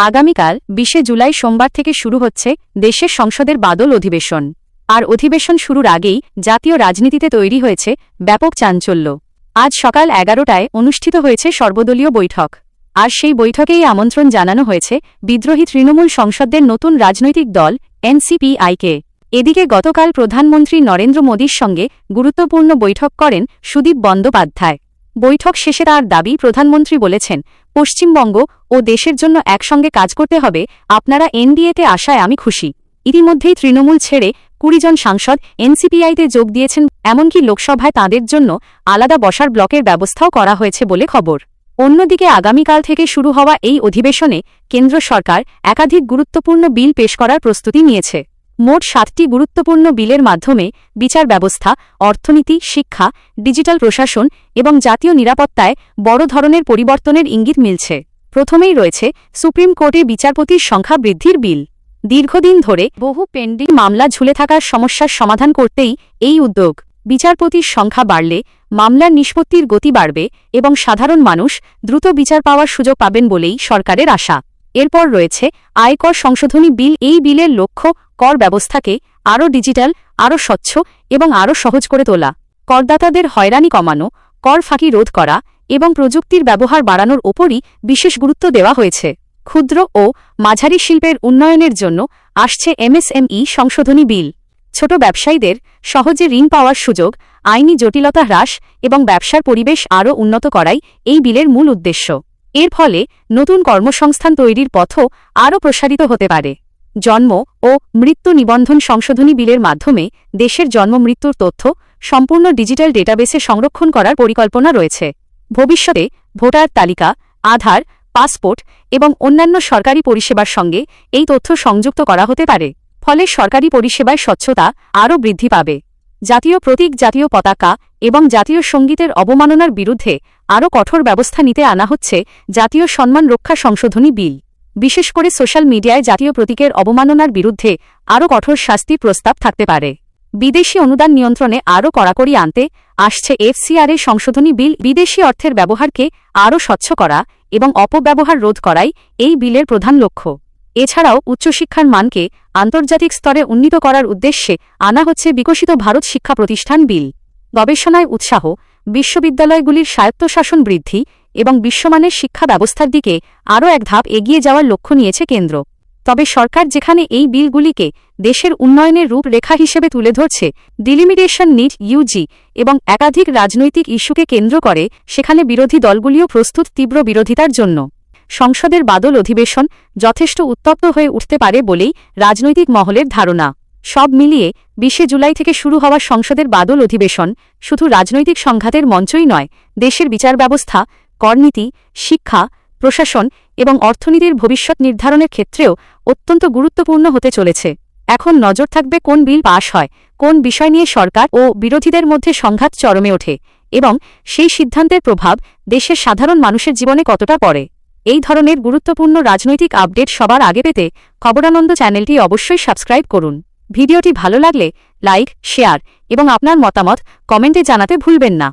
আগামীকাল ২০ জুলাই সোমবার থেকে শুরু হচ্ছে দেশের সংসদের বাদল অধিবেশন। আর অধিবেশন শুরুর আগেই জাতীয় রাজনীতিতে তৈরি হয়েছে ব্যাপক চাঞ্চল্য। আজ সকাল ১১টায় অনুষ্ঠিত হয়েছে সর্বদলীয় বৈঠক। আর সেই বৈঠকেই আমন্ত্রণ জানানো হয়েছে বিদ্রোহী তৃণমূল সংসদের নতুন রাজনৈতিক দল এনসিপিআইকে। এদিকে গতকাল প্রধানমন্ত্রী নরেন্দ্র মোদীর সঙ্গে গুরুত্বপূর্ণ বৈঠক করেন সুদীপ বন্দ্যোপাধ্যায়। বৈঠক শেষে তার দাবি, প্রধানমন্ত্রী বলেছেন, পশ্চিমবঙ্গ ও দেশের জন্য একসঙ্গে কাজ করতে হবে। আপনারা এনডিএতে আসায় আমি খুশি। ইতিমধ্যেই তৃণমূল ছেড়ে ২০ জন সাংসদ এনসিপিআইতে যোগ দিয়েছেন। এমনকি লোকসভায় তাঁদের জন্য আলাদা বসার ব্লকের ব্যবস্থাও করা হয়েছে বলে খবর। অন্যদিকে আগামীকাল থেকে শুরু হওয়া এই অধিবেশনে কেন্দ্র সরকার একাধিক গুরুত্বপূর্ণ বিল পেশ করার প্রস্তুতি নিয়েছে। মোট ৭টি গুরুত্বপূর্ণ বিলের মাধ্যমে বিচার ব্যবস্থা, অর্থনীতি, শিক্ষা, ডিজিটাল প্রশাসন এবং জাতীয় নিরাপত্তায় বড় ধরনের পরিবর্তনের ইঙ্গিত মিলছে। প্রথমেই রয়েছে সুপ্রিম কোর্টে বিচারপতির সংখ্যা বৃদ্ধির বিল। দীর্ঘদিন ধরে বহু পেন্ডিং মামলা ঝুলে থাকার সমস্যার সমাধান করতেই এই উদ্যোগ। বিচারপতির সংখ্যা বাড়লে মামলার নিষ্পত্তির গতি বাড়বে এবং সাধারণ মানুষ দ্রুত বিচার পাওয়ার সুযোগ পাবেন বলেই সরকারের আশা। এরপর রয়েছে আয়কর সংশোধনী বিল। এই বিলের লক্ষ্য কর ব্যবস্থাকে আরও ডিজিটাল, আরও স্বচ্ছ এবং আরও সহজ করে তোলা, করদাতাদের হয়রানি কমানো, কর ফাঁকি রোধ করা এবং প্রযুক্তির ব্যবহার বাড়ানোর ওপরই বিশেষ গুরুত্ব দেওয়া হয়েছে। ক্ষুদ্র ও মাঝারি শিল্পের উন্নয়নের জন্য আসছে এমএসএমই সংশোধনী বিল। ছোট ব্যবসায়ীদের সহজে ঋণ পাওয়ার সুযোগ, আইনি জটিলতা হ্রাস এবং ব্যবসার পরিবেশ আরও উন্নত করাই এই বিলের মূল উদ্দেশ্য। এর ফলে নতুন কর্মসংস্থান তৈরির পথও আরও প্রসারিত হতে পারে। জন্ম ও মৃত্যু নিবন্ধন সংশোধনী বিলের মাধ্যমে দেশের জন্ম মৃত্যুর তথ্য সম্পূর্ণ ডিজিটাল ডেটাবেসে সংরক্ষণ করার পরিকল্পনা রয়েছে। ভবিষ্যতে ভোটার তালিকা, আধার, পাসপোর্ট এবং অন্যান্য সরকারি পরিষেবার সঙ্গে এই তথ্য সংযুক্ত করা হতে পারে। ফলে সরকারি পরিষেবায় স্বচ্ছতা আরও বৃদ্ধি পাবে। জাতীয় প্রতীক, জাতীয় পতাকা এবং জাতীয় সঙ্গীতের অবমাননার বিরুদ্ধে আরও কঠোর ব্যবস্থা নিতে আনা হচ্ছে জাতীয় সম্মান রক্ষা সংশোধনী বিল। বিশেষ করে সোশ্যাল মিডিয়ায় জাতীয় প্রতীকের অবমাননার বিরুদ্ধে আরও কঠোর শাস্তির প্রস্তাব থাকতে পারে। বিদেশি অনুদান নিয়ন্ত্রণে আরও কড়াকড়ি আনতে আসছে এফসিআরের সংশোধনী বিল। বিদেশি অর্থের ব্যবহারকে আরও স্বচ্ছ করা এবং অপব্যবহার রোধ করাই এই বিলের প্রধান লক্ষ্য। এছাড়াও উচ্চশিক্ষার মানকে আন্তর্জাতিক স্তরে উন্নীত করার উদ্দেশ্যে আনা হচ্ছে বিকশিত ভারত শিক্ষা প্রতিষ্ঠান বিল। গবেষণায় উৎসাহ, বিশ্ববিদ্যালয়গুলির স্বায়ত্তশাসন বৃদ্ধি এবং বিশ্বমানের শিক্ষা ব্যবস্থার দিকে আরও এক ধাপ এগিয়ে যাওয়ার লক্ষ্য নিয়েছে কেন্দ্র। তবে সরকার যেখানে এই বিলগুলিকে দেশের উন্নয়নের রূপরেখা হিসেবে তুলে ধরছে, ডিলিমিটেশন নিট ইউজি এবং একাধিক রাজনৈতিক ইস্যুকে কেন্দ্র করে, সেখানে বিরোধী দলগুলিও প্রস্তুত তীব্র বিরোধিতার জন্য। সংসদের বাদল অধিবেশন যথেষ্ট উত্তপ্ত হয়ে উঠতে পারে বলেই রাজনৈতিক মহলের ধারণা। সব মিলিয়ে ২০ জুলাই থেকে শুরু হওয়া সংসদের বাদল অধিবেশন শুধু রাজনৈতিক সংঘাতের মঞ্চই নয়, দেশের বিচার ব্যবস্থা, করনীতি, শিক্ষা, প্রশাসন এবং অর্থনীতির ভবিষ্যৎ নির্ধারণের ক্ষেত্রেও অত্যন্ত গুরুত্বপূর্ণ হতে চলেছে। এখন নজর থাকবে কোন বিল পাশ হয়, কোন বিষয় নিয়ে সরকার ও বিরোধীদের মধ্যে সংঘাত চরমে ওঠে এবং সেই সিদ্ধান্তের প্রভাব দেশের সাধারণ মানুষের জীবনে কতটা পড়ে। এই ধরনের গুরুত্বপূর্ণ রাজনৈতিক আপডেট সবার আগে পেতে খবরানন্দ চ্যানেলটি অবশ্যই সাবস্ক্রাইব করুন। ভিডিওটি ভালো লাগলে লাইক, শেয়ার এবং আপনার মতামত কমেন্টে জানাতে ভুলবেন না।